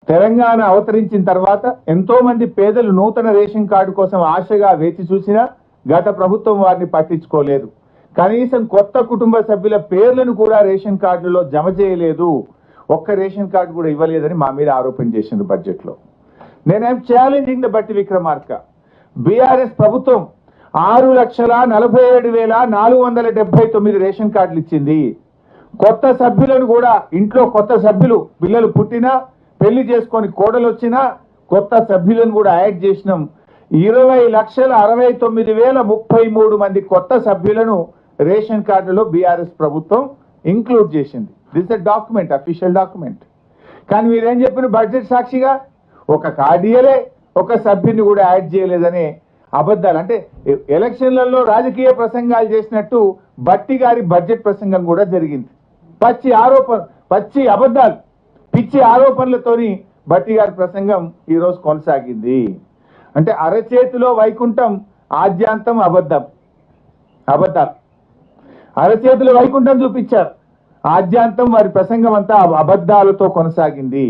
తెలంగాణ అవతరించిన తర్వాత ఎంతో మంది పేదలు నూతన రేషన్ కార్డు కోసం ఆశగా వేచి చూసినా గత ప్రభుత్వం వారిని పట్టించుకోలేదు. కనీసం కొత్త కుటుంబ సభ్యుల పేర్లను కూడా రేషన్ కార్డులో జమ చేయలేదు. ఒక్క రేషన్ కార్డు కూడా ఇవ్వలేదని మా మీద ఆరోపణ చేసింది బడ్జెట్ లో. నేనేం ఛాలెంజింగ్ ద బట్టి విక్రమార్క. బీఆర్ఎస్ ప్రభుత్వం 6,47,479 రేషన్ కార్డులు ఇచ్చింది. కొత్త సభ్యులను కూడా ఇంట్లో కొత్త సభ్యులు పిల్లలు పుట్టినా పెళ్లి చేసుకొని కోడలు వచ్చినా కొత్త సభ్యులను కూడా యాడ్ చేసినాం. 20,69,033 మంది కొత్త సభ్యులను రేషన్ కార్డులో బీఆర్ఎస్ ప్రభుత్వం ఇంక్లూడ్ చేసింది. This a document, official document. కానీ మీరేం చెప్పిన బడ్జెట్ సాక్షిగా ఒక కార్డియలే ఒక సభ్యుని కూడా యాడ్ చేయలేదని అబద్ధాలు. అంటే ఎలక్షన్లలో రాజకీయ ప్రసంగాలు చేసినట్టు బట్టి గారి బడ్జెట్ ప్రసంగం కూడా జరిగింది. పచ్చి అబద్ధాలు, పిచ్చి ఆరోపణలతోని బట్టి గారి ప్రసంగం ఈరోజు కొనసాగింది. అంటే అరచేతిలో వైకుంఠం, ఆద్యాంతం అబద్ధాలు. అరచేతిలో వైకుంఠం చూపించారు, ఆద్యాంతం వారి ప్రసంగం అంతా అబద్ధాలతో కొనసాగింది.